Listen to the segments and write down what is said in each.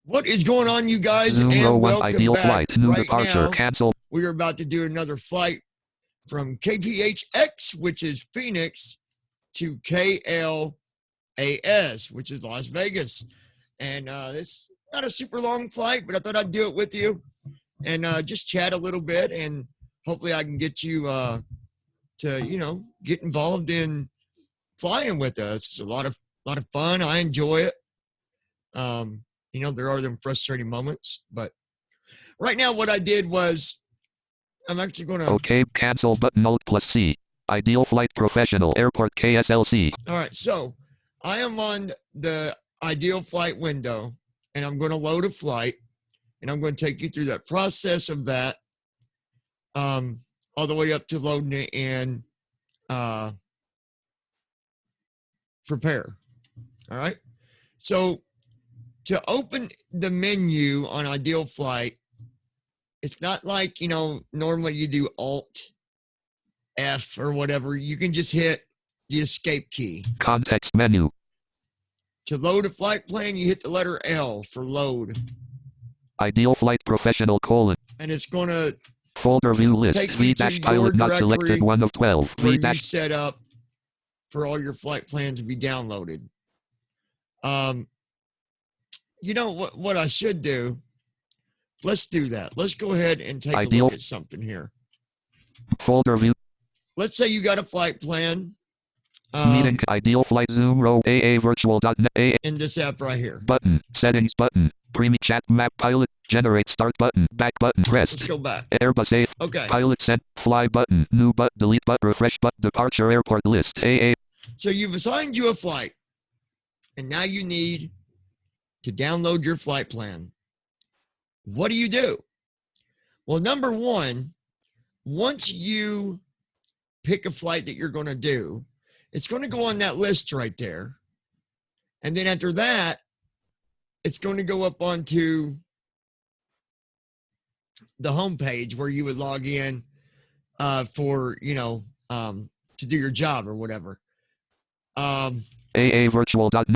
What is going on, you guys? Zoom row And 1 welcome ideal back. flight. New Right departure. now, Cancel. we are about to do another flight from KPHX, which is Phoenix, to KLAS, which is Las Vegas. And it's not a super long flight, but I thought I'd do it with you and just chat a little bit. And hopefully I can get you to, get involved in flying with us. It's a lot of fun. I enjoy it. There are them frustrating moments, but right now what I did was I'm actually going to... Okay, cancel button Alt plus C. Ideal flight professional airport KSLC. All right, so I am on the ideal flight window and I'm going to load a flight and I'm going to take you through that process of that all the way up to loading it in prepare. All right, so to open the menu on ideal flight, it's not like, normally you do Alt F or whatever. You can just hit the escape key. Context menu. To load a flight plan, you hit the letter L for load. Ideal flight professional : and it's going to folder view list. take you to V-pilot not selected 1 of 12. where you set up for all your flight plans to be downloaded. You know what I should do? Let's do that. Let's go ahead and take a look at something here. Folder view. Let's say you got a flight plan. Meeting ideal flight Zoom row aavirtual.net in this app right here. Button. Settings button. Premium chat map pilot. Generate start button. Back button. Pressed. Let's go back. Airbus safe. Okay. Pilot sent. Fly button. New button. Delete button. Refresh button. Departure airport list. AA. So you've assigned you a flight. And now you need to download your flight plan. What do you do? Well, number one, once you pick a flight that you're going to do, it's going to go on that list right there. And then after that, it's going to go up onto the home page where you would log in for, to do your job or whatever. aavirtual.net.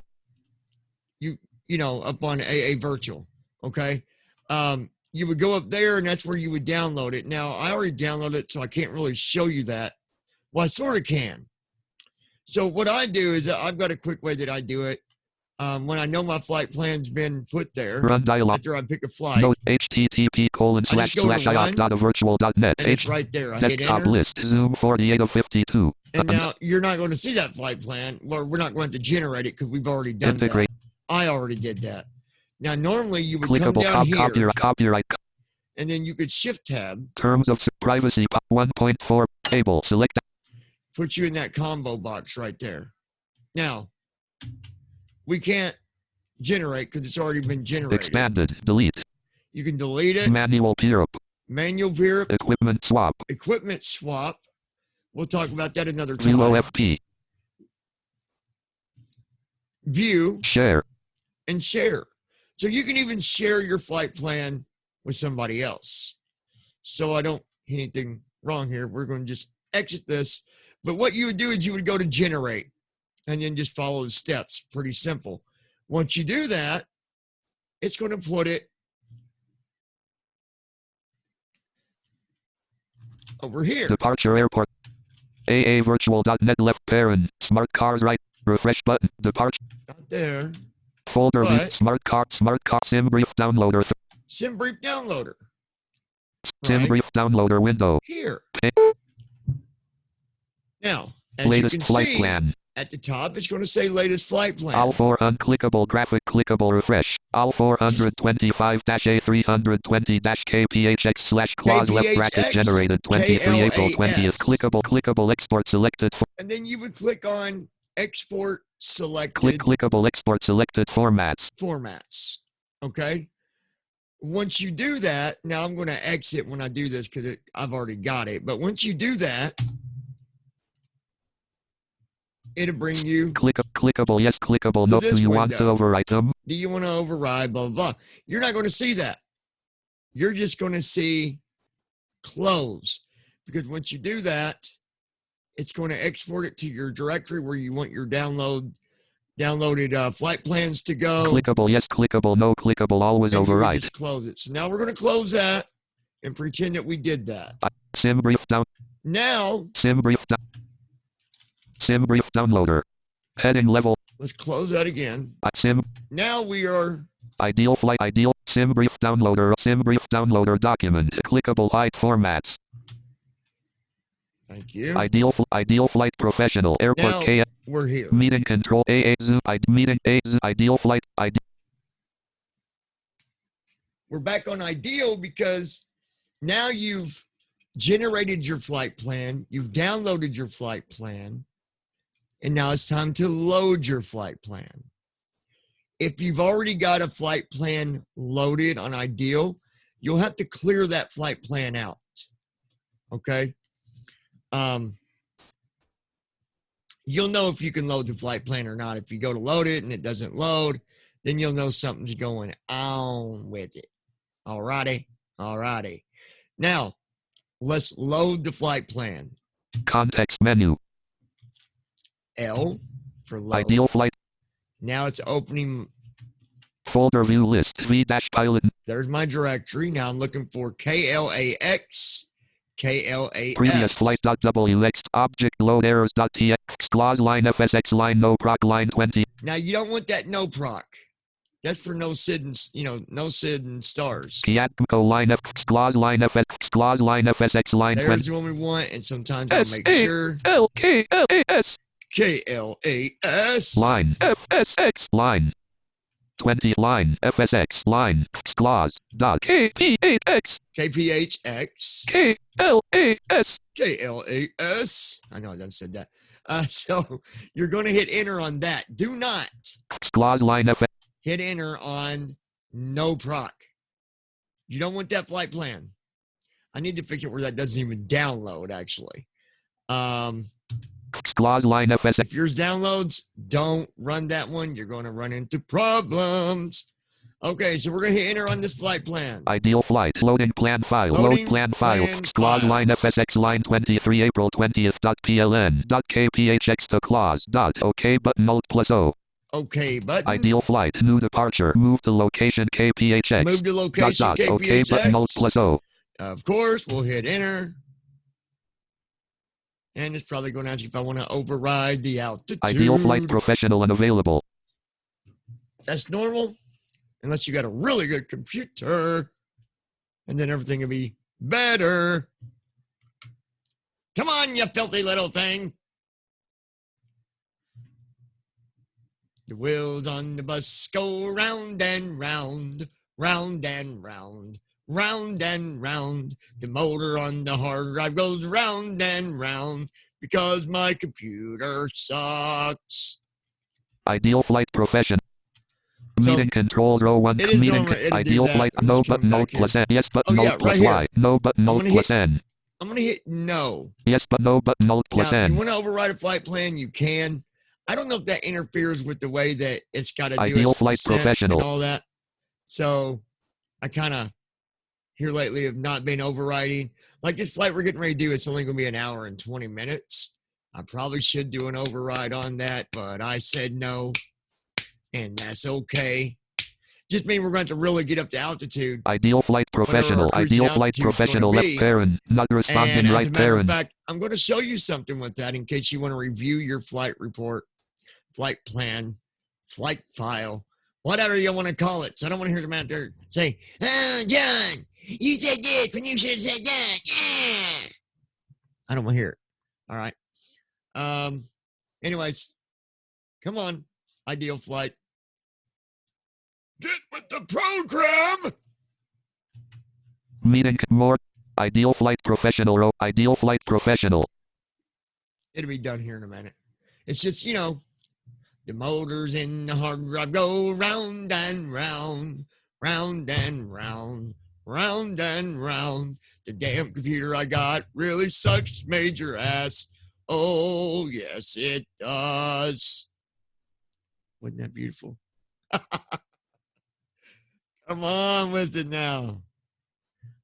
Up on AA Virtual, okay? You would go up there and that's where you would download it. Now, I already downloaded it, so I can't really show you that. Well, I sort of can. So what I do is I've got a quick way that I do it. When I know my flight plan's been put there, run dialog. after I pick a flight, no, http://iCloud.virtual.net. and it's right there. I hit Desktop enter. list, Zoom 48 of 52. And now you're not going to see that flight plan. Well, we're not going to generate it because we've already done that. I already did that. Now, normally you would come down here, copyright, and then you could shift tab. Terms of privacy 1.4 table select. Put you in that combo box right there. Now, we can't generate because it's already been generated. Expanded. Delete. You can delete it. Manual peer up. Manual peer up. Equipment swap. Equipment swap. We'll talk about that another time. View OFP. View. Share. And share. So you can even share your flight plan with somebody else. So I don't hit anything wrong here. We're going to just exit this. But what you would do is you would go to generate and then just follow the steps. Pretty simple. Once you do that, it's going to put it over here. Departure airport. aavirtual.net left parent. Smart cars right. Refresh button. Departure. Not there. Folder view. Smart car sim brief downloader. Sim brief downloader. Sim brief downloader window. Here. Now, as latest you can flight see, plan. At the top, it's going to say latest flight plan. AL4 unclickable graphic clickable refresh. AL425-A320-KPHX/clause left bracket generated 23 April 20th. Clickable export selected. And then you would click on export selected. Clickable export selected formats. Okay. Once you do that, now I'm going to exit when I do this because I've already got it. But once you do that, it'll bring you clickable yes, clickable no. Do you want to override them? Do you want to override blah blah blah? You're not going to see that. You're just going to see close, because once you do that, it's going to export it to your directory where you want your download downloaded flight plans to go. Clickable, yes. Clickable, no. Clickable, always And you would override. just close it. So now we're going to close that and pretend that we did that. Sim brief down. Now, Sim brief down. Sim brief downloader. Heading level. let's close that again. Sim. Now we are. Ideal flight. Ideal. Sim brief downloader. Sim brief downloader document. Clickable height formats. Thank you. Ideal flight professional. Airport Now, K. we're here. Meeting control. AA Zoom. Meeting A. Ideal flight. We're back on ideal because now you've generated your flight plan. You've downloaded your flight plan. And now it's time to load your flight plan. If you've already got a flight plan loaded on ideal, you'll have to clear that flight plan out. Okay. You'll know if you can load the flight plan or not. If you go to load it and it doesn't load, then you'll know something's going on with it. Alrighty. Now, let's load the flight plan. Context menu. L for load. Ideal flight. Now it's opening. Folder view list. V-pilot. There's my directory. Now I'm looking for KLAX. Previous flight.wx object load errors.tx clause line fsx line no proc line 20. Now you don't want that no proc. That's for no SID and no SID and stars. Kiatco line f clause line fx clause line fsx line 20. There's the one we want, and sometimes I'll make sure. KLAS KLAS line FSX line 20 line FSX line clause dot KP8X KPHX KLAS. KLAS. I know I done said that. So you're going to hit enter on that. Do not clause line F. Hit enter on no proc. You don't want that flight plan. I need to fix it where that doesn't even download, actually. Clause line FS. If yours downloads, don't run that one. You're going to run into problems. Okay, so we're going to hit enter on this flight plan. Ideal flight. Loading plan file. Load plan file. Clause line FSX line 23 April 20th dot PLN dot KPHX to clause dot OK button Alt plus O. Okay button. Ideal flight. New departure. Move to location KPHX. Move to location KPHX. OK button Alt plus O. Of course, we'll hit enter. And it's probably going to ask if I want to override the altitude. Ideal flight professional unavailable. That's normal. Unless you got a really good computer. And then everything will be better. Come on, you filthy little thing. The wheels on the bus go round and round, round and round, round and round. The motor on the hard drive goes round and round because my computer sucks. Ideal flight profession. Meeting controls row 1. Meeting ideal flight. No button Alt plus N. Yes button Alt plus Y. No button Alt plus N. I'm going to hit no. Yes but no button Alt plus N. If you want to override a flight plan, you can. I don't know if that interferes with the way that it's got to do ideal flight professional and all that. So I kind of here lately have not been overriding. Like this flight we're getting ready to do, it's only going to be an hour and 20 minutes. I probably should do an override on that, but I said no, and that's okay. Just mean we're going to really get up to altitude. Ideal flight professional. Ideal flight professional left parent. Not responding right parent. In fact, I'm going to show you something with that in case you want to review your flight report, flight plan, flight file, whatever you want to call it. So I don't want to hear them out there say, "Oh, John, you said this when you should have said that." Yeah. I don't want to hear it. All right. Anyways, come on, ideal flight. Get with the program. Meeting more. Ideal flight professional row. Ideal flight professional. It'll be done here in a minute. It's just, the motors in the hard drive go round and round, round and round, round and round. The damn computer I got really sucks major ass. Oh, yes, it does. Wasn't that beautiful? Come on with it now.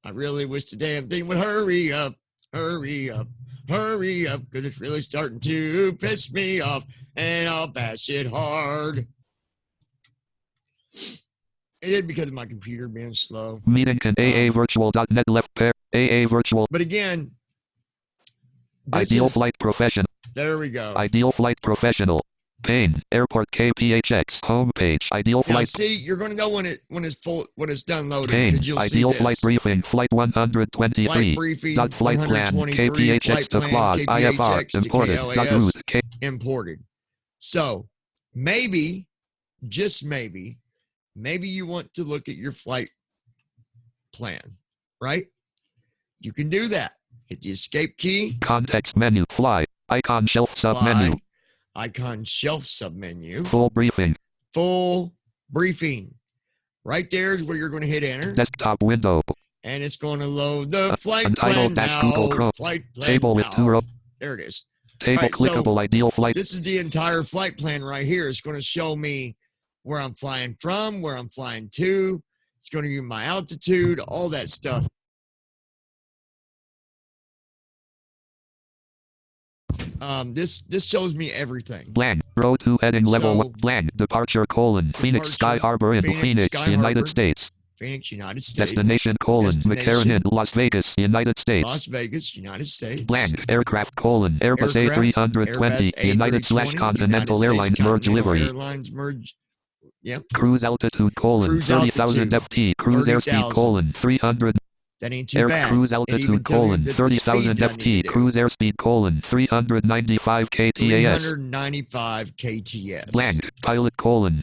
I really wish the damn thing would hurry up, hurry up, Hurry up, because it's really starting to piss me off, and I'll bash it hard. It is because of my computer being slow. Meeting can aavirtual.net left pair. AA virtual. But again, Ideal Flight Professional. There we go. Ideal Flight Professional. Pane. Airport KPHX. Homepage. Ideal Now Flight. see, you're going to know when it's full, when it's done loading. Pane. You'll Ideal see this. Flight Briefing. Flight 123. Flight briefing. Dot flight plan. KPHX to clause. IFR. Imported. Dot route. Imported. So maybe, just maybe you want to look at your flight plan, right? You can do that. Hit the escape key. Context menu. Fly. Icon shelf submenu. Icon shelf submenu. Full briefing. Full briefing. Right there is where you're going to hit enter. Desktop window. And it's going to load the flight plan now. Google Chrome. Flight plan Table with 2 rows. There it is. Table right, clickable. Ideal flight. This is the entire flight plan right here. It's going to show me where I'm flying from, where I'm flying to. It's going to give me my altitude, all that stuff. This shows me everything. Blank. Row 2 heading level 1. Blank. Departure : Phoenix Sky Harbor in Phoenix, United States. Phoenix, United States. Destination : McCarran in Las Vegas, United States. Las Vegas, United States. Blank. Aircraft : Airbus A320, United/Continental Airlines merge livery. Yep. Cruise altitude : 30,000 ft. Cruise airspeed : 300. That ain't too bad. Cruise altitude : 30,000 ft. Cruise airspeed : 395 ktas. 395 kts. Blank. Pilot :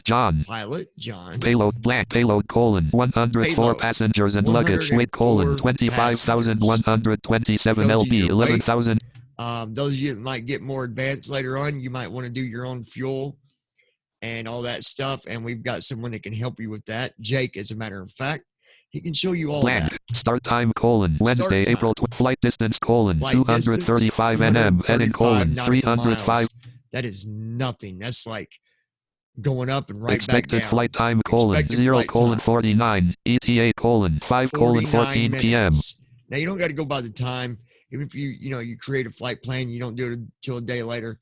John. Pilot: John. Payload: blank. Payload : 104 passengers and luggage. Weight: 25,127 lb. 11,000. Those of you that might get more advanced later on, you might want to do your own fuel and all that stuff. And we've got someone that can help you with that. Jake, as a matter of fact. He can show you all blank. that. Start time: Wednesday, April. Flight distance: 235 nm. Heading: 305. That is nothing. That's like going up and right expected back down. Flight time: 0 : 49. ETA: 5 : 14 p.m. Now you don't got to go by the time. Even if you create a flight plan, you don't do it until a day later.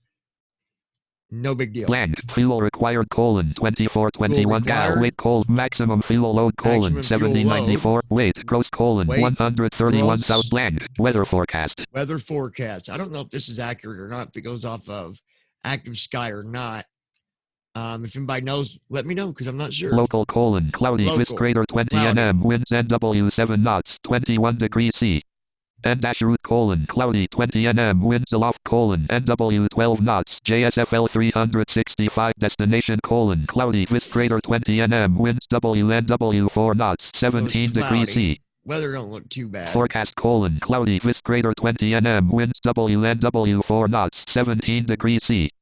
No big deal. Blank. Fuel required: 2421 gal. Weight: maximum fuel load: 7094. Weight: gross: 131,000. Blank. Weather forecast. Weather forecast. I don't know if this is accurate or not. If it goes off of active sky or not. If anybody knows, let me know because I'm not sure. Local: cloudy with greater 20 nm. Winds: NW 7 knots. 21 degrees C. N-route: cloudy 20 nm. Winds aloft: NW 12 knots. JSFL 365. Destination: cloudy with greater 20 nm. Winds NW 4 knots. 17 degrees C. Weather don't look too bad. Forecast: cloudy with greater 20 nm. Winds NW 4 knots. 17 degrees C.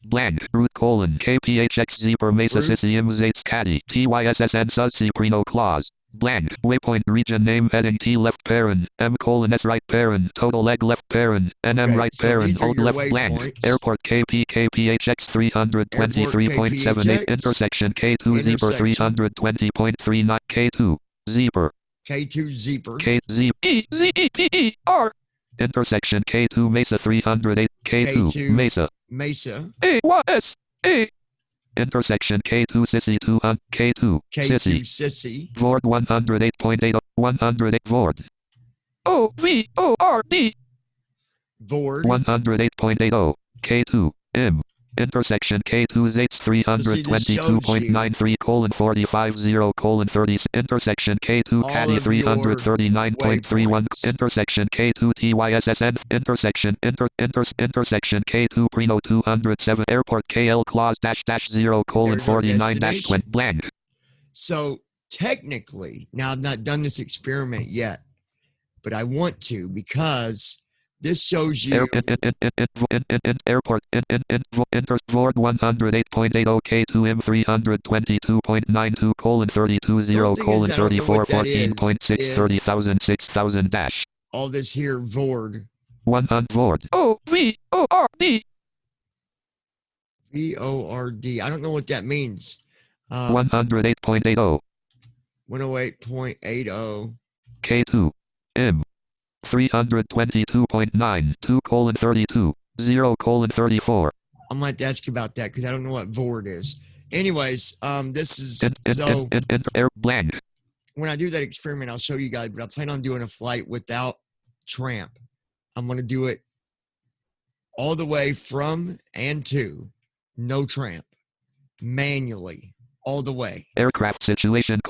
Blank. Route: KPHX Zeeper Mesa Sissy Imzates Caddy TYSSN Sussy Prino Clause. Blank. Waypoint region name heading T left parent, M:(S) right parent, total leg left parent, NM right parent, old left blank. Airport KPHX 323.78 intersection K2 Zeeper 320.39 K2 Zeeper. K2 Zeeper. KZEPER. Intersection K2 Mesa 308 K2 Mesa. Mesa. AYSA. Intersection K2 Sissy 200 K2 Sissy. Vord 108.80 108 Vord. OVORD. Vord 108.80 K2 M. Intersection K2 Zates 322.93:450:30. Intersection K2 Caddy 339.31. Intersection K2 TYSSN. Intersection K2 Prino 207. Airport KL Clause -0:49-20 blank. So technically, now I've not done this experiment yet, but I want to because this shows you airport Vord 108.80 K2 M 322.92:32:0:3414.6 30,000 dash. All this here Vord. 100 Vord. VORD. VORD. I don't know what that means. 108.80. 108.80. K2 M 322.9, 2:32, 0:34. I'm going to ask you about that because I don't know what VORD is. Anyways, this is so Air blank. when I do that experiment, I'll show you guys, but I plan on doing a flight without tramp. I'm going to do it all the way from and to, no tramp, manually, all the way. Aircraft situation: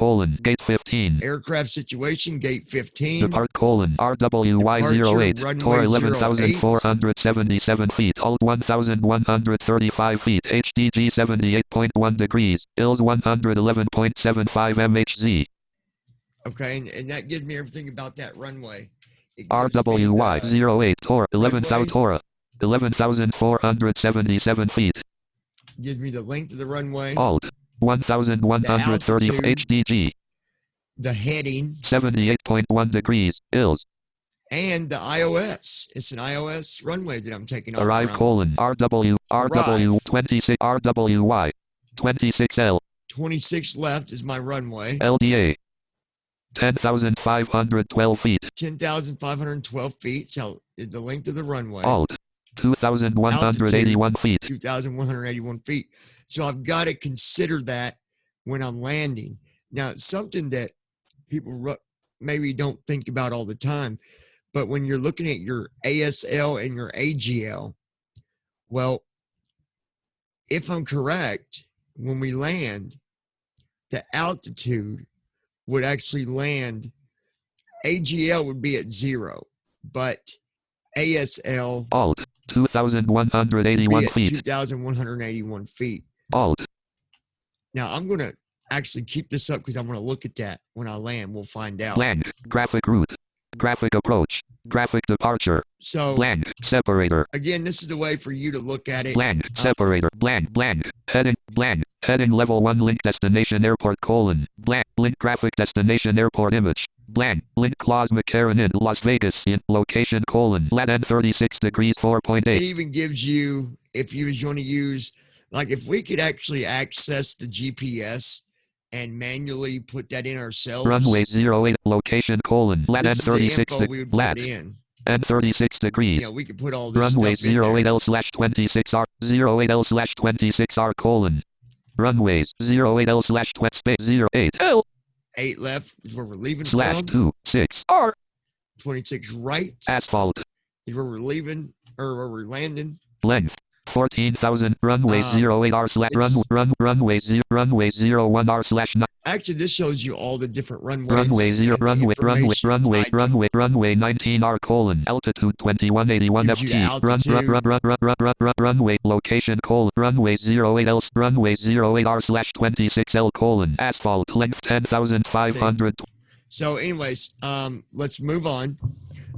gate 15. Aircraft situation, gate 15. Depart: RWY08, runway Tor 11,477 feet, Alt 1,135 feet, HDG 78.1 degrees, ILS 111.75 MHz. Okay, and that gives me everything about that runway. RWY08, Tor 11,477 feet. Gives me the length of the runway. Alt 1,130 HDG. The heading. 78.1 degrees, ILS. And the iOS. It's an iOS runway that I'm taking off Arrive: from. RW 26 RWY 26L. 26 left is my runway. LDA 10,512 feet. 10,512 feet. So the length of the runway. Alt 2,181 feet. 2,181 feet. So I've got to consider that when I'm landing. Now, it's something that people maybe don't think about all the time, but when you're looking at your ASL and your AGL, well, if I'm correct, when we land, the altitude would actually land, AGL would be at 0, but ASL Alt 2,181 feet. 2,181 feet. Alt. Now I'm going to actually keep this up because I'm going to look at that when I land. We'll find out. Blank. Graphic route. Graphic approach. Graphic departure. So blank. Separator. Again, this is the way for you to look at it. Blank. Separator. Blank. Heading. Blank. Heading level 1 link destination airport : blank. Link graphic destination airport image. Blank. Link Claus McCarran in Las Vegas in location : lat and 36 degrees 4.8. It even gives you, if you was going to use, like if we could actually access the GPS and manually put that in ourselves. Runway 08 location : lat and 36 lat and 36 degrees. Yeah, we could put all this runway stuff in there. 08L/26R 08L/26R : runways 08L/28 8 left is where we're leaving from. /26R 26 right. Asphalt is where we're leaving or where we're landing. Length 14,000. Runway 08R/ runway 01R/9. Actually, this shows you all the different runways. Runway 19R: altitude 2181 ft. Runway location : runway 08L runway 08R/26L : asphalt length 10,500. So, anyways, let's move on.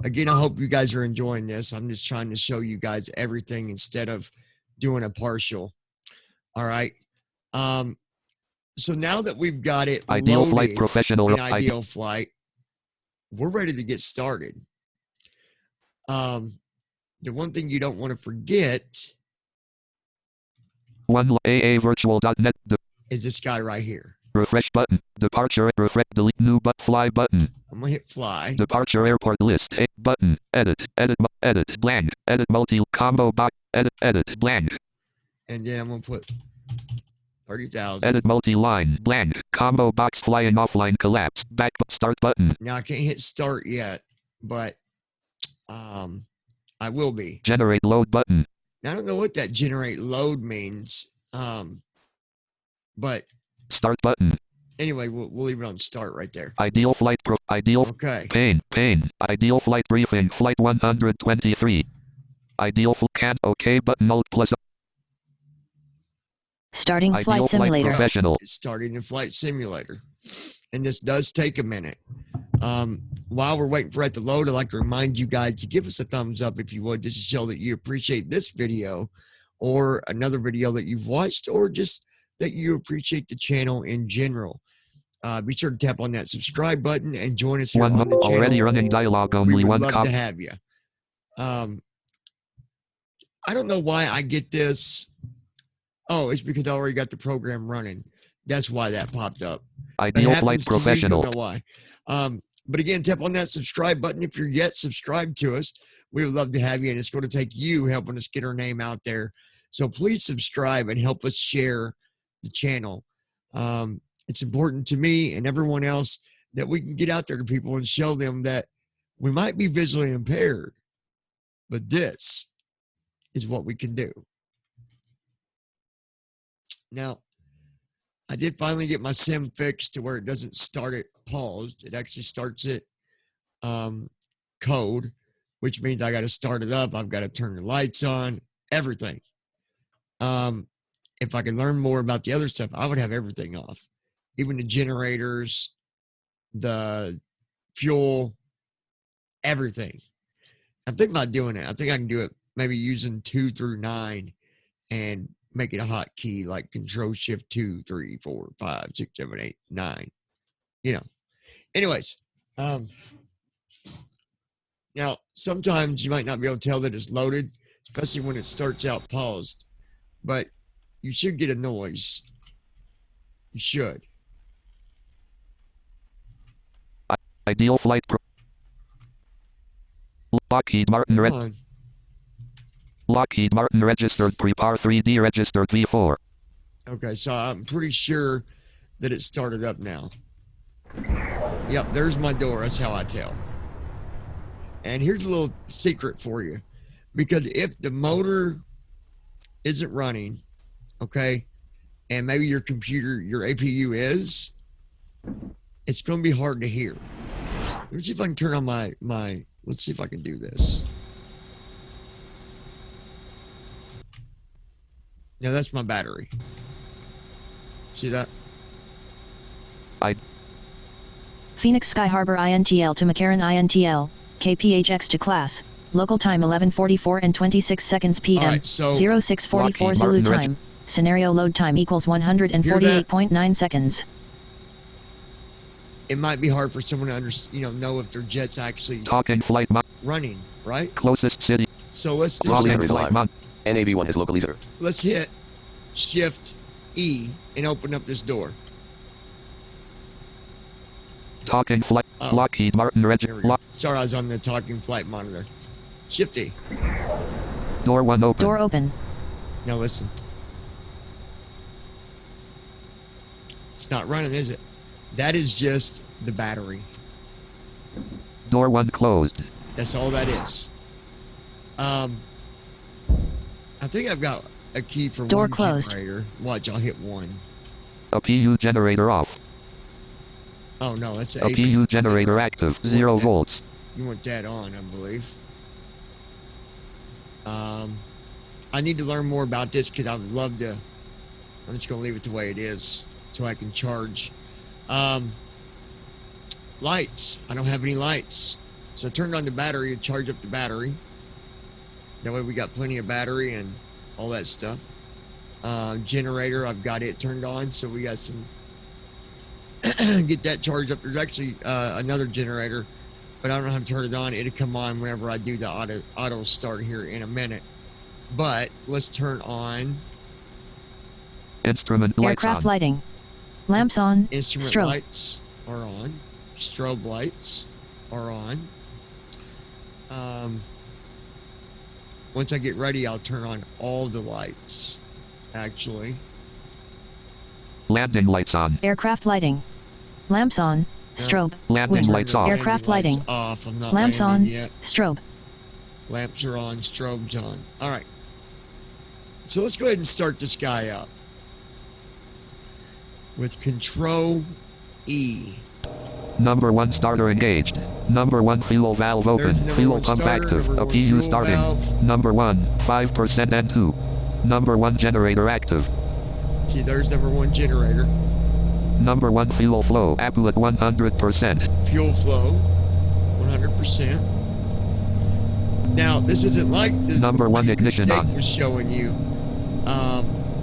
Again, I hope you guys are enjoying this. I'm just trying to show you guys everything instead of doing a partial. All right. So now that we've got it ideal loaded flight professional in ideal flight, we're ready to get started. The one thing you don't want to forget aavirtual.net is this guy right here. Refresh button. Departure. Refresh. Delete. New but fly button. I'm gonna hit fly. Departure airport list. Button. Edit. Blank. Edit multi combo box. Edit blank. And then I'm gonna put 30,000. Edit multi-line. Blank. Combo box flying offline collapse. Back start button. Now I can't hit start yet, but I will be. Generate load button. Now, I don't know what that generate load means. But start button. Anyway, we'll leave it on start right there. Ideal flight Okay. Pane. Ideal flight briefing. Flight 123. Ideal can't OK button alt plus. Starting flight simulator. Professional. It's starting the flight simulator. And this does take a minute. While we're waiting for it to load, I'd like to remind you guys to give us a thumbs up if you would, just to show that you appreciate this video or another video that you've watched, or just that you appreciate the channel in general. Be sure to tap on that subscribe button and join us here on the channel. Already running dialogue only. We would love to have you. I don't know why I get this. Oh, it's because I already got the program running. That's why that popped up. Ideal flight professional. You don't know why. But again, tap on that subscribe button if you're yet subscribed to us. We would love to have you, and it's going to take you helping us get our name out there. So please subscribe and help us share the channel. It's important to me and everyone else that we can get out there to people and show them that we might be visually impaired, but this is what we can do. Now, I did finally get my sim fixed to where it doesn't start it paused. It actually starts it code, which means I got to start it up. I've got to turn the lights on, everything. If I could learn more about the other stuff, I would have everything off. Even the generators, the fuel, everything. I think about doing it. I think I can do it maybe using 2 through 9 and make it a hotkey like Control Shift 2, 3, 4, 5, 6, 7, 8, 9. You know. Anyways, now sometimes you might not be able to tell that it's loaded, especially when it starts out paused. But you should get a noise. You should. Ideal flight. Lockheed Martin. Lockheed Martin registered Prepar 3D registered V4. Okay, so I'm pretty sure that it started up now. Yep, there's my door. That's how I tell. And here's a little secret for you. Because if the motor isn't running, okay, and maybe your computer, your APU is, it's going to be hard to hear. Let me see if I can turn on my let's see if I can do this. Now that's my battery. See that? Phoenix Sky Harbor INTL to McCarran INTL, KPHX to class. Local time 11:44 and 26 seconds PM. All right, so 0644 Zulu time. Scenario load time equals 148.9 seconds. It might be hard for someone to know if their jet's actually Talking flight running, right? Closest city. So let's do User is live. NAV1 is local user. Let's hit Shift E and open up this door. Talking flight. Lockheed Martin Sorry, I was on the talking flight monitor. Shift E. Door 1 open. Door open. Now listen. It's not running, is it? That is just the battery. Door 1 closed. That's all that is. I think I've got a key for door one closed. Generator. Watch, I'll hit 1. A PU generator off. Oh no, that's a PU generator active. 0 volts. You want that on, I believe. I need to learn more about this because I would love to. I'm just going to leave it the way it is so I can charge. Lights. I don't have any lights. So I turned on the battery to charge up the battery. That way we got plenty of battery and all that stuff. Generator, I've got it turned on. So we got some, get that charged up. There's actually another generator, but I don't know how to turn it on. It'll come on whenever I do the auto start here in a minute. But let's turn on. Instrument lights Aircraft on. lighting. Lamps on. Instrument strobe. lights are on. Strobe lights are on. Once I get ready, I'll turn on all the lights, actually. Landing lights on. Aircraft lighting. Lamps on. Strobe. Landing Wind. lights off. Aircraft lighting. Off. I'm not Lamps on. landing yet. Strobe. Lamps are on. Strobe's on. All right. So let's go ahead and start this guy up with Control E. Number 1 starter engaged. Number 1 fuel valve open. Fuel pump active. A PU starting. Valve. Number 1 5% N2. Number 1 generator active. See, there's number 1 generator. Number 1 fuel flow. APU at 100%. Fuel flow, 100%. Now, this isn't like the number 1 ignition on. was showing you.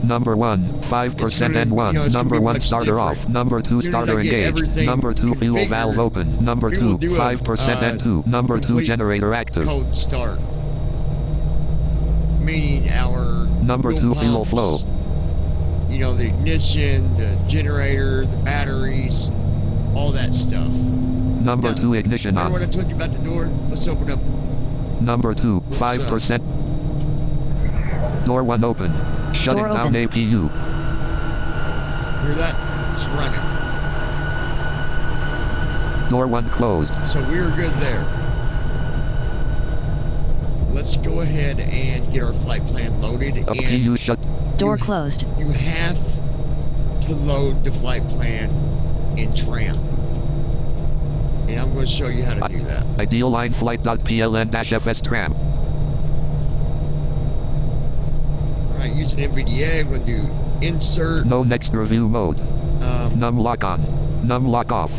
Number 1 5% N1. Number 1 starter different. off. Number 2 starter engaged. Number 2 fuel valve open. Number 2 5% N2. Number 2 generator active. Cold start, meaning our number 2 fuel flow. You know, the ignition, the generator, the batteries, all that stuff. Number Yeah. 2 ignition Remember what I on. told you about the door? Let's open up. Number 2 What's 5%. Door 1 open. Shutting Door down open. APU. Hear that? It's running. Door 1 closed. So we're good there. Let's go ahead and get our flight plan loaded. And APU shut. Door closed. you have to load the flight plan in Tram. And I'm going to show you how to do that. Ideal line flight.pln-fs tram. Alright, using NVDA, I'm going to do insert. No next review mode. Num lock on. Num lock off.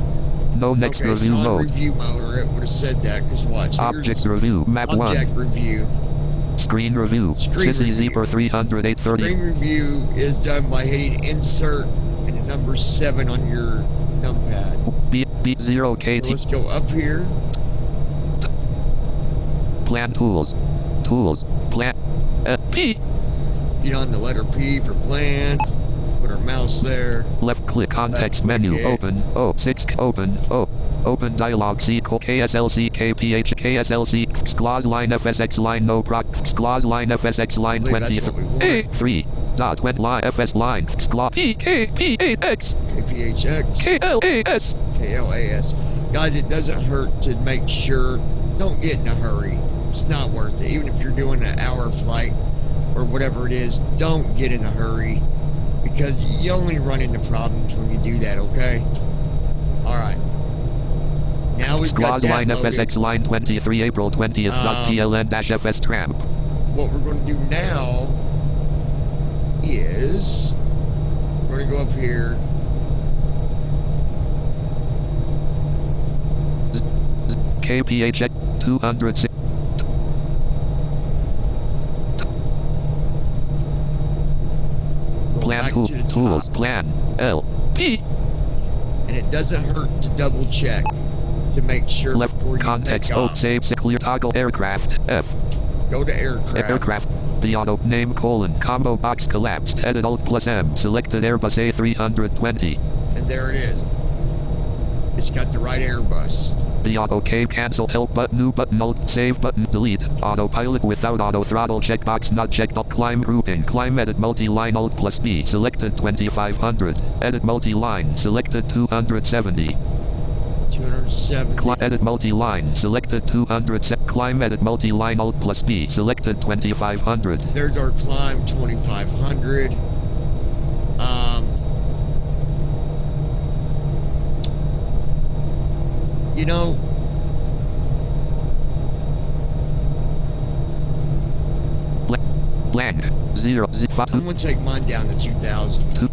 No next Okay, it's review on mode. review mode, or it would have said that, because watch. Object Here's review. Map 1. object review. Screen review. Screen Sissy review. Zeeper 300 830. Screen review is done by hitting insert and the number 7 on your numpad. B0KT. So let's go up here. Plan tools. Tools. Plan. P. Get on the letter P for plan. Put our mouse there. Left click context Left click menu. it. Open. O6. Open. O. Open dialog C. KSLC KPH KSLC clause line FSX line no proc clause line FSX line I believe that's what we 20 want. 3 dot went line FS line clause PKP8X KPHX. KLAS. KLAS. Guys, it doesn't hurt to make sure. Don't get in a hurry. It's not worth it. Even if you're doing an hour flight or whatever it is, don't get in a hurry. Because you only run into problems when you do that, okay? Alright. Now we've got Clause that line loaded. FSX line 23 April 20th dot PLN-FS tram. What we're going to do now is we're going to go up here. KPH 206. Go Plan back tool, to the tools, top. plan, L, P, And it doesn't hurt to double check to make sure left, before you context, take O, off. save, clear toggle, aircraft, F, Go to aircraft. aircraft, the auto, name, colon, combo box collapsed, edit Alt plus M, selected Airbus A320, And there it is. It's got the right Airbus. the auto, K, cancel, help button, new button, Alt, save button, delete, autopilot without auto throttle, checkbox not checked, climb grouping, climb edit multi-line, Alt plus B, selected 2500, edit multi-line, selected 270. 270. Edit multi-line, selected 200, climb edit multi-line, Alt plus B, selected 2500. There's our climb 2500. You know, Blank, 0, I'm going to take mine down to 2000.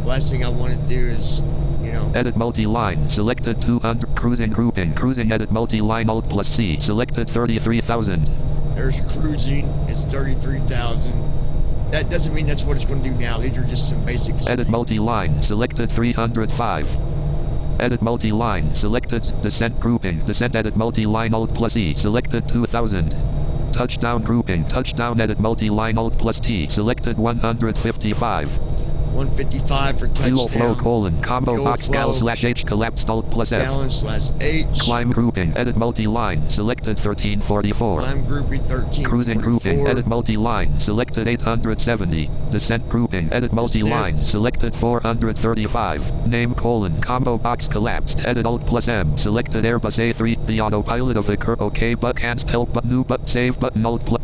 Last thing I want to do is, you know, edit multi-line, selected 200, cruising grouping, cruising edit multi-line, Alt plus C, selected 33,000. there's cruising. It's 33,000. That doesn't mean that's what it's going to do now. These are just some basic. Edit multi-line, selected 305. Edit multi-line, selected descent grouping, descent edit multi-line, Alt plus E, selected 2000. Touchdown grouping, touchdown edit multi-line, Alt plus T, selected 155. 155 for Fuel flow touchdown. colon, combo Fuel box gal flow. slash H collapsed, Alt plus F. Gallon slash H. Climb grouping, edit multi-line, selected 1344. Climb grouping 1344. Cruising grouping, edit multi-line, selected 870. Descent grouping, edit multi-line, Descent. selected 435. Name colon, combo box collapsed, edit Alt plus M, selected Airbus A3, the autopilot of the OK but can't help but new but save button Alt plus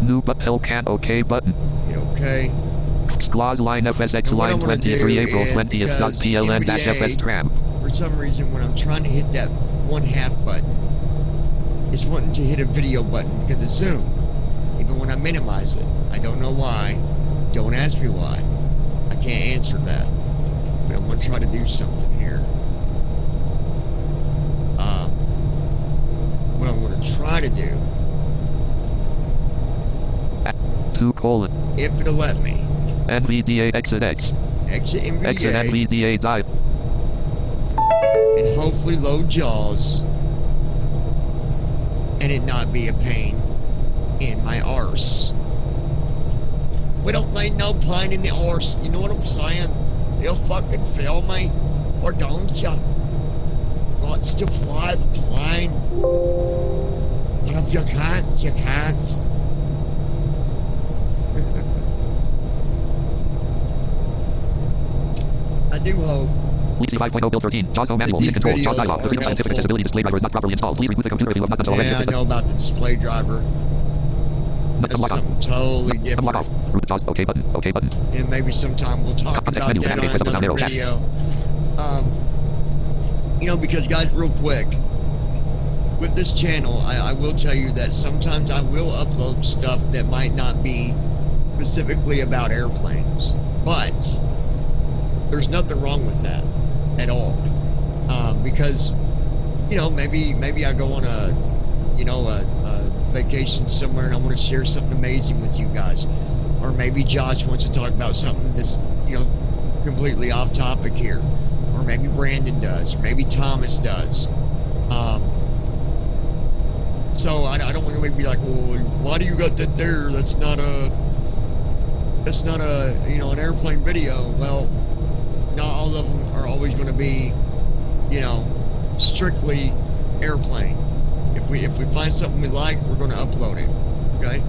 new but help can't OK button. Hit OK. Clause line FSX And what line I'm gonna 23 do April is 20th dot because PLN dash FS NVDA tram. For some reason, when I'm trying to hit that 1/2 button, it's wanting to hit a video button because it's Zoom. Even when I minimize it. I don't know why. Don't ask me why. I can't answer that. But I'm going to try to do something here. What I'm going to try to do, 2 colon. if it'll let me, NVDA exit X. exit Exit NVDA NVDA die. and hopefully load JAWS and it not be a pain in my arse. We don't need no pain in the arse. You know what I'm saying? They'll fucking fail me. Or don't you? Wants to fly the plane. And if you can't, you can't. I do hope. Week 5.0 build 13. JAWS home manual. These Music control. JAWS videos dialog. The are 3D scientific helpful. accessibility display driver is not properly installed. Please reboot the computer if you have not done so already. Yeah, I know about the display driver. That's something totally different. Root JAWS. OK button. OK button. And maybe sometime we'll talk about menu. that on Press up and down another arrow. video. You know, because guys, real quick, with this channel, I will tell you that sometimes I will upload stuff that might not be specifically about airplanes, but there's nothing wrong with that at all. Because, you know, maybe I go on a vacation somewhere and I want to share something amazing with you guys. Or maybe Josh wants to talk about something that's, you know, completely off topic here. Or maybe Brandon does, or maybe Thomas does. So I don't want to be like, well, why do you got that there? That's not a, you know, an airplane video. Well, not all of them are always going to be, you know, strictly airplane. If we find something we like, we're going to upload it. Okay.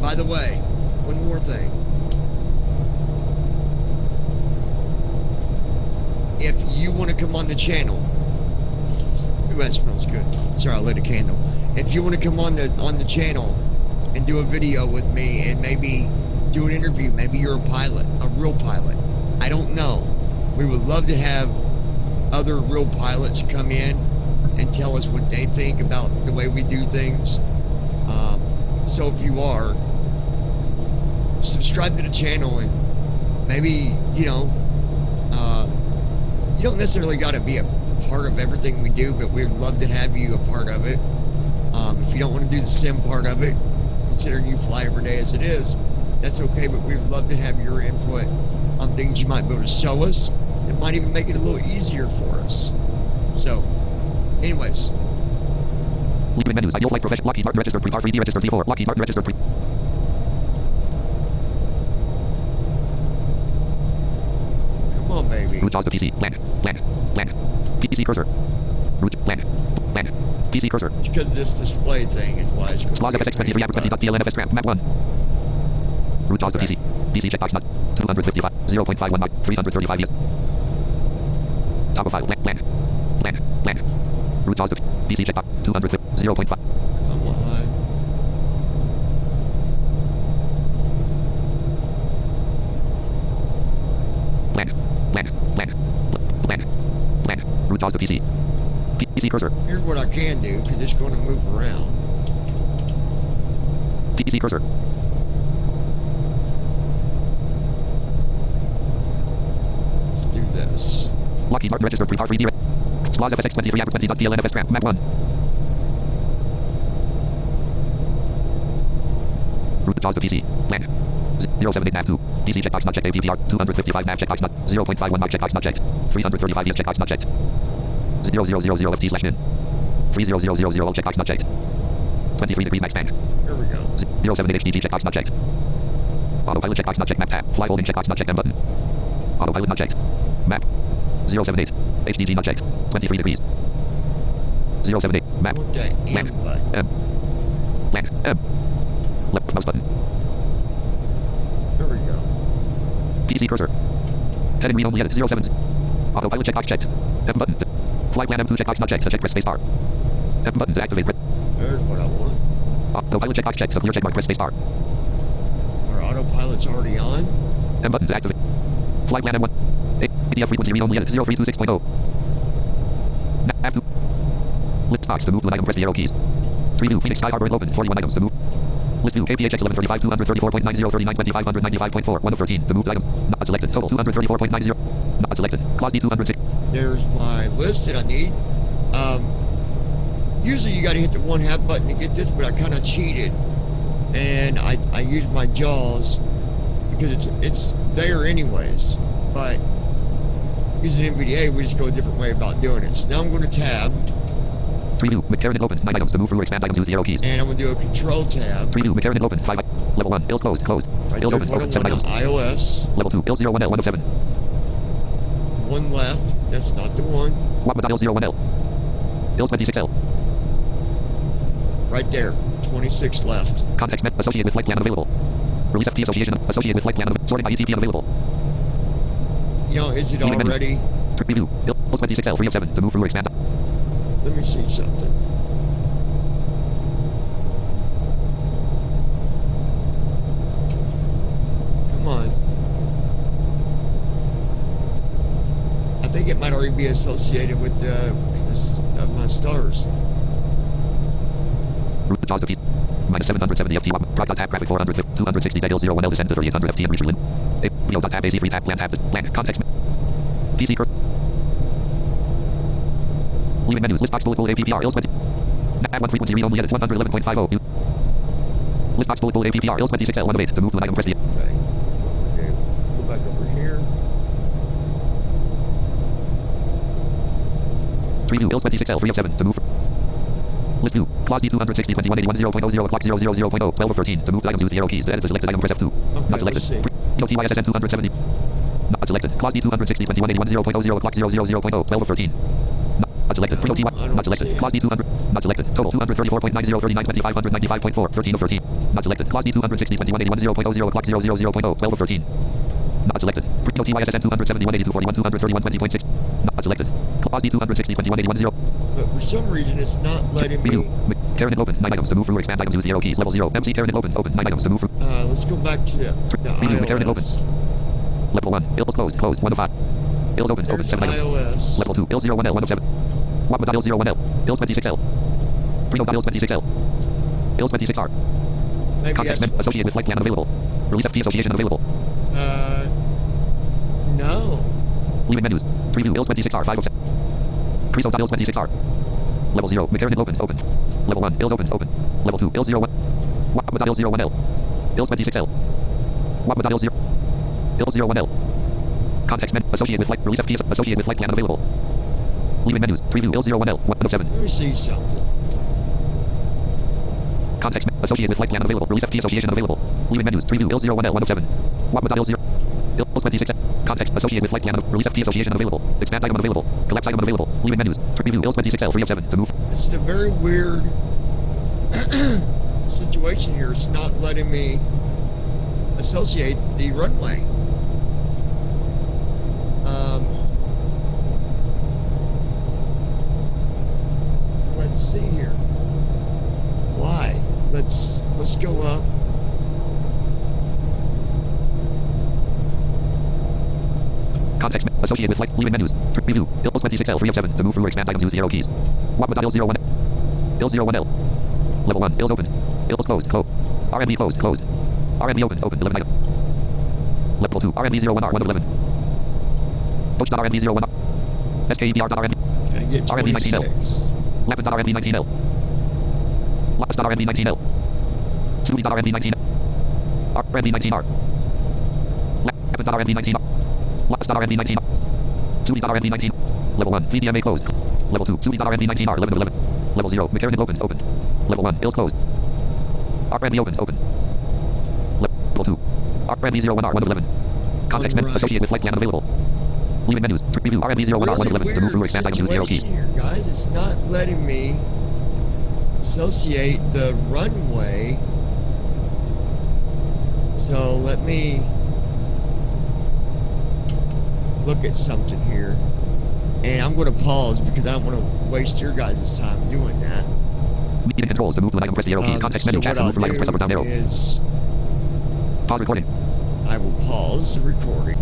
By the way, one more thing. If you want to come on the channel, ooh, that smells good. Sorry, I lit a candle. If you want to come on the channel and do a video with me and maybe do an interview, maybe you're a pilot, a real pilot. I don't know. We would love to have other real pilots come in and tell us what they think about the way we do things. So if you are, subscribe to the channel and maybe, you know, you don't necessarily got to be a part of everything we do, but we'd love to have you a part of it. If you don't want to do the sim part of it, considering you fly every day as it is, that's okay, but we'd love to have your input on things you might be able to show us that might even make it a little easier for us. So, anyways. Leaving menus. Ideal flight profession. Lockheed Martin registered pre-par 3D registered T4. Lockheed Martin registered pre. Come on, baby. Root JAWS to PC. Land. PC cursor. Root. Land. PC cursor. Because this display thing is why it's going Slog to be FX23 app20.plnfs cramp. Map 1. Root JAWS to PC. PC checkbox not. 255. 0.51 mark. 335 yes. Toggle file. Land. Root JAWS to PC checkbox. 250. 0.5. Come on. Land. Root JAWS to PC. PC cursor. Here's what I can do, because it's going to move around. PC cursor. Let's do this. Lockheed Martin registered pre-par 3D. Slaws FSX23 app20.plnfs cramp. Map 1. Root JAWS to PC. Land. 078 nav 2. PC checkbox not checked. APPR 255 nav checkbox not. 0.51 mark checkbox not checked. 335 yes checkbox not checked. 0000 FT slash min. 30000 checkbox not checked. 23 degrees max band. Here we go. 078 HDG checkbox not checked. Autopilot checkbox not checked. Map tab. Fly holding checkbox not checked. M button. Autopilot not checked. Map. 078. HDG not checked. 23 degrees. 078. Map. What the Land. button? Land. M. Left mouse button. There we go. PC cursor. Heading read only edit 07. Autopilot checkbox checked. F button. Fly plan M2 checkbox not checked. To check press spacebar. F button to activate. There's what I want. Autopilot checkbox checked. To clear checkmark press spacebar. Our autopilot's already on. M button to activate. Fly plan M1. ADF frequency read only edit 0326.0. Nav 2. List box to move to an item. Press the arrow keys. Preview Phoenix Sky Harbor open. 41 items to move. List view KPHX 1135 234.90 39 2595.4 1 of 13 to move to item. Not selected. Total 234.90. Not selected. Clause D 206. There's my list that I need. Usually you got to hit the 1/2 button to get this, but I kind of cheated, and I used my JAWS because it's there anyways. But using NVDA, we just go a different way about doing it. So now I'm going to tab. Preview. McCarran opens 9 items to move through or expand items. Use the arrow keys. And I'm going to do a control tab. Preview. McCarran opens 5. Level 1. Build closed. Closed. Right Build there's open. what I Open 7 want items. on iOS. Level 2. Build 01L 1 of 7. one left. That's not the one. L01L. L26L. Right there. 26 left. Context met. Associated with flight plan unavailable. Release FT association. Associated with flight plan sorted by ETP unavailable. You know, is it already? Review. L26L 3 of 7 to move through expand. Let me see something. Come on. I think it might already be associated with my stars. Route the jaws of minus 770 FT. Drive tab graphic 450 260 L01L descend to 3800 FT and reach Berlin. VO tab AC free tab plan tab blank context. PC curve. Leaving menus list box bullet bullet APPR L20. Add one frequency read only edit 111.50. List box bullet bullet APPR L26 L1 of 8 to move to an item press the. Okay. Go back over here. Preview L26L 3 of 7 to move. List view. Clause D260 2181 0.00 o'clock 000.0 12 of 13 to move to items use the arrow keys to edit the selected item press F2. Okay, Not selected. EOTYSSN 270. Not selected. Clause D260 2181 0.00 o'clock 000.0 12 of 13. Not selected. Pre-OTY. Not selected. Clause D200. Not selected. Total 234.90 39 2595.4 13 of 13. Not selected. Clause D260 2181 0.00 o'clock 000.0 12 of 13. Not selected. Pre-OTYSSN 271 82 41 231 20.6. Not selected. Clause D260 2181 0. But for some reason, it's not letting me. Karen open 9 items to move through expand items use the arrow keys level 0. MC Karen open 9 items to move through. Let's go back to the Karen open. iOS. Level 1. Ills closed 1 of 5. Ills open 7 items. iOS. Level 2. Ill01L 1 of 7. Ill01L. Ill26L. Ill26L. Ill26R. Maybe Context that's... associated with flight plan unavailable. Release FT association unavailable. No. Leaving menus. Preview Ill26R 5 of 7. Crease Ill26R. Level 0. McCarran open. Level 1. Ills open. Level 2. Ill01. Ill01L. Ill26L. Ill0. Ill01L. Context menu. Associated with flight. Release FT associated with flight plan unavailable. Leaving menus. Preview Ill01L 1 of 7. Let me see something. Context menu. Associated with flight plan unavailable. Release FT association unavailable. Leaving menus. Preview Ill01L 1 of 7. Ill0. Ill26. Context associated with flight plan. Release FT association unavailable. Expand item unavailable. Collapse item unavailable. Leaving menus. Preview Ill26L 3 of 7 to move. It's the very weird situation here. It's not letting me associate the runway. Let's see here. Why? Let's go up. Context associated with flight. Leaving menus. Preview Ill26L 3 of 7 to move through expand items use the arrow keys. Ill01. Ill01L. Level 1. Ills open. Ills closed. RMB closed. RMB open. 11 item. Level 2. RMB01R 1 of 11. Poach.RMB01R. SKEPR.RMB. I get 26. Weapon.RMB19L. Lapis.RMB19L. Sui.RMB19L. RMB19R. Weapon.RMB19R. Lapis.RMB19R. Sui.RMB19. Level 1. VDMA closed. Level 2. Sui.RMB19R 11 of 11. Level 0. McCarran open. Level 1. Ills closed. RMB open. Level 2. RMB01R 1 of 11. Context menu associated with flight plan unavailable. Leaving menus. Preview RMB01R 1 of 11 to move through expand items use the arrow keys. Here, guys, it's not letting me associate the runway. So let me look at something here. And I'm going to pause because I don't want to waste your guys' time doing that. Meeting controls to move to an item press the arrow keys. Context menu tab to move from item press up or down arrow. Is pause recording. I will pause the recording.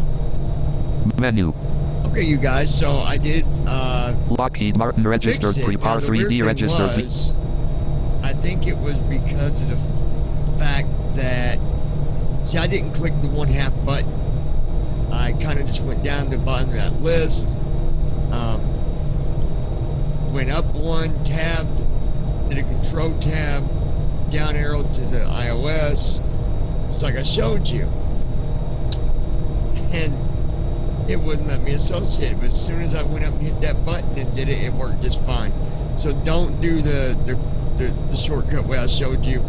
Menu. Okay, you guys, so I did Lockheed Martin registered prepar 3D registered. I think it was because of the fact that, see, I didn't click the 1/2 button. I kind of just went down the bottom of that list, went up one, tabbed, did a control tab, down arrow to the iOS. It's like I showed you. And it wouldn't let me associate it, but as soon as I went up and hit that button and did it, it worked just fine. So don't do the shortcut way I showed you.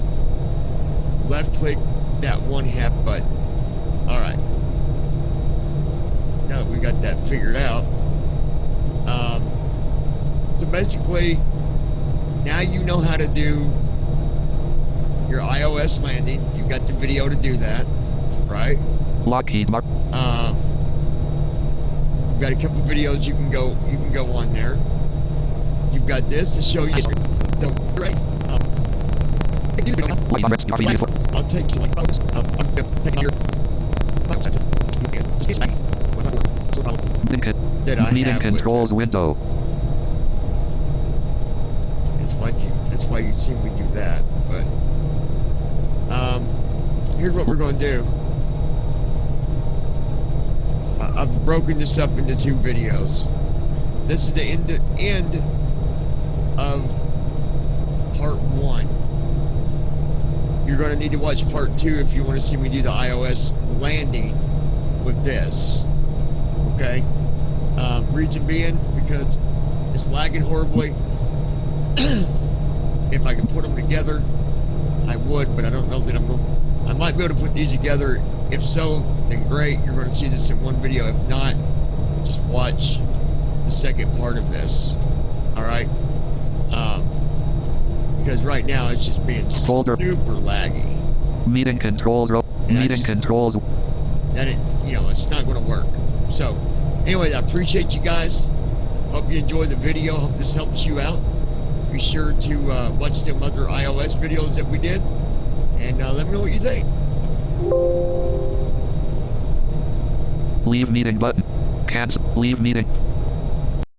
Left click that 1/2 button. All right. now that we got that figured out. So basically, now you know how to do your iOS landing. You got the video to do that, right? Lockheed Martin. You've got a couple videos you can go on there. You've got this to show you. Right. I'll take you that I meeting have controls with window. That's why you see me do that. But here's what we're going to do. I've broken this up into 2 videos. This is the end of part 1. You're going to need to watch part 2 if you want to see me do the iOS landing with this. Okay? Reason being, because it's lagging horribly. If I could put them together, I would, but I don't know that I might be able to put these together. If so, then great. You're going to see this in one video. If not, just watch the second part of this. All right? Because right now it's just being super laggy. Meeting controls. Controls. That it's not going to work. So, anyway, I appreciate you guys. Hope you enjoyed the video. Hope this helps you out. Be sure to watch them other iOS videos that we did, and let me know what you think. Leave meeting button. Cancel. Leave meeting.